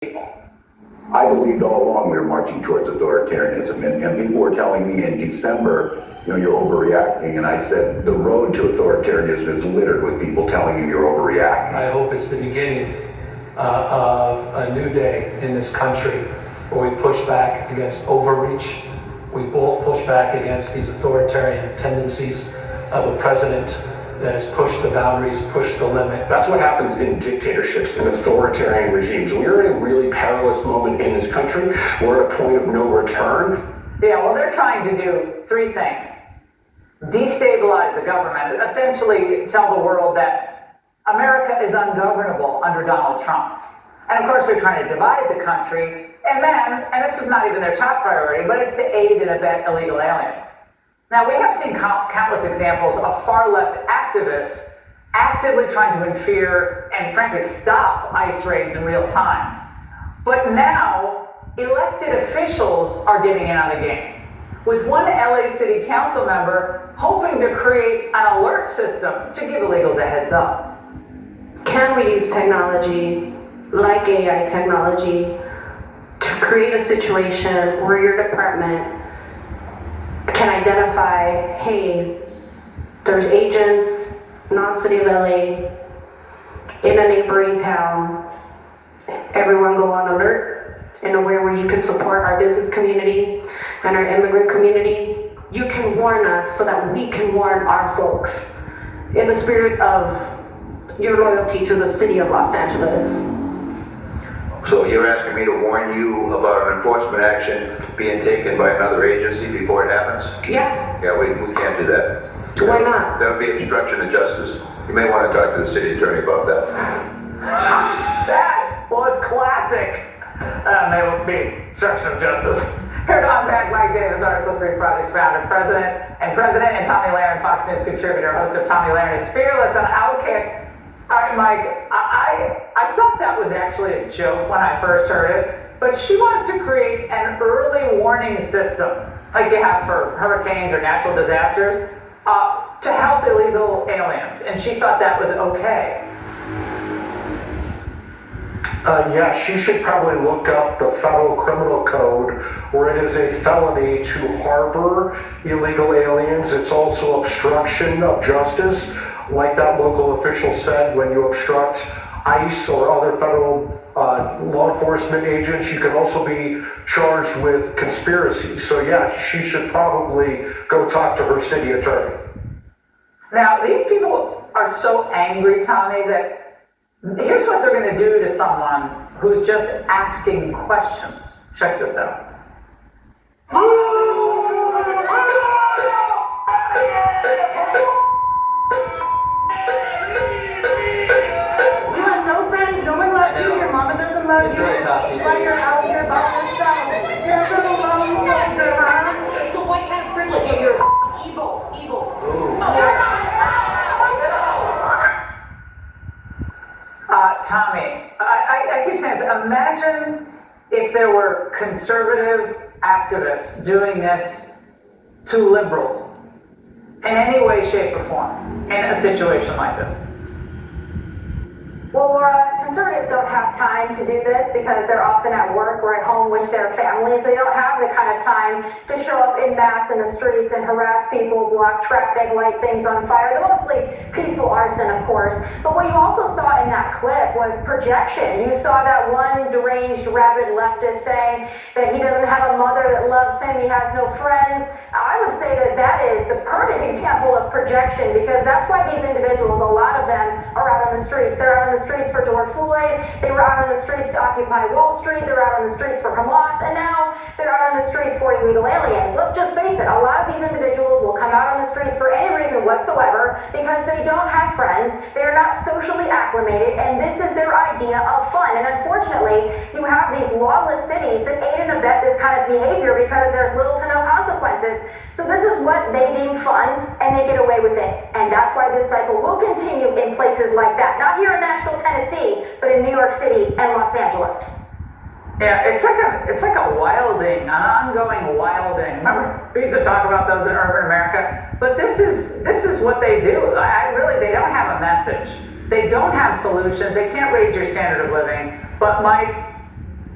people. I believed all along we were marching towards authoritarianism, and people were telling me in December, you're overreacting, and I said, the road to authoritarianism is littered with people telling you you're overreacting. I hope it's the beginning of a new day in this country where we push back against overreach, we push back against these authoritarian tendencies of a president that has pushed the boundaries, pushed the limit. That's what happens in dictatorships and authoritarian regimes. We're in a really perilous moment in this country. We're at a point of no return. Yeah, well, they're trying to do three things. Destabilize the government, essentially tell the world that America is ungovernable under Donald Trump. And of course, they're trying to divide the country. And then, and this is not even their top priority, but it's to aid and abet illegal aliens. Now, we have seen countless examples of far-left activists actively trying to interfere and, frankly, stop ICE raids in real time. But now, elected officials are getting in on the game, with one LA City Council member hoping to create an alert system to give illegals a heads up. Can we use technology, like AI technology, to create a situation where your department can identify, hey, there's agents, non-city of LA, in a neighboring town, everyone go on alert and aware where you can support our business community and our immigrant community. You can warn us so that we can warn our folks in the spirit of your loyalty to the city of Los Angeles. So you're asking me to warn you about an enforcement action being taken by another agency before it happens? Yeah. Yeah, we can't do that. Why not? That would be obstruction of justice. You may want to talk to the city attorney about that. That was classic. They would be obstruction of justice. Here on back, Mike Davis, Article 3 Project founder, president, and Tommy Lahren, Fox News contributor, host of Tommy Lahren is Fearless on Outkick. All right, Mike, I thought that was actually a joke when I first heard it, but she wants to create an early warning system, like you have for hurricanes or natural disasters, to help illegal aliens, and she thought that was okay. Yeah, she should probably look up the federal criminal code, where it is a felony to harbor illegal aliens. It's also obstruction of justice. Like that local official said, when you obstruct ICE or other federal law enforcement agents, you can also be charged with conspiracy. So yeah, she should probably go talk to her city attorney. Now, these people are so angry, Tommy, that here's what they're going to do to someone who's just asking questions. Check this out. It's really tough. Why you're out here by yourself? You're a little lone soldier, huh? It's the white hat privilege and you're evil. Tommy, I keep saying this. Imagine if there were conservative activists doing this to liberals in any way, shape, or form in a situation like this. Well, Laura, conservatives don't have time to do this because they're often at work or at home with their families. They don't have the kind of time to show up in mass in the streets and harass people, block traffic, light things on fire. They're mostly peaceful arson, of course. But what you also saw in that clip was projection. You saw that one deranged, rabid leftist saying that he doesn't have a mother that loves him, he has no friends. I would say that that is the perfect example of projection, because that's why these individuals, a lot of them, are out on the streets. They're out on the streets for George Floyd, they were out on the streets to occupy Wall Street, they're out on the streets for Hamas, and now they're out on the streets for illegal aliens. Let's just face it, a lot of these individuals will come out on the streets for any reason whatsoever because they don't have friends, they're not socially acclimated, and this is their idea of fun. And unfortunately, you have these lawless cities that aid and abet this kind of behavior because there's little to no consequences. So this is what they deem fun, and they get away with it. And that's why this cycle will continue in places like that. Not here in Nashville, Tennessee, but in New York City and Los Angeles. Yeah, it's like a wilding, an ongoing wilding. Remember, we used to talk about those in urban America, but this is what they do. They don't have a message. They don't have solutions. They can't raise your standard of living. But Mike,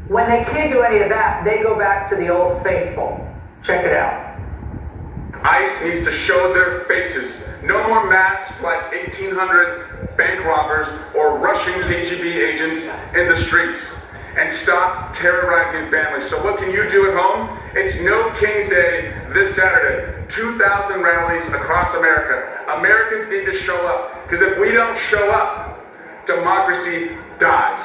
When they can't do any of that, they go back to the old faithful. Check it out. ICE needs to show their faces. No more masks like 1800 bank robbers or Russian KGB agents in the streets. And stop terrorizing families. So what can you do at home? It's No King's Day this Saturday. 2,000 rallies across America. Americans need to show up. Because if we don't show up, democracy dies.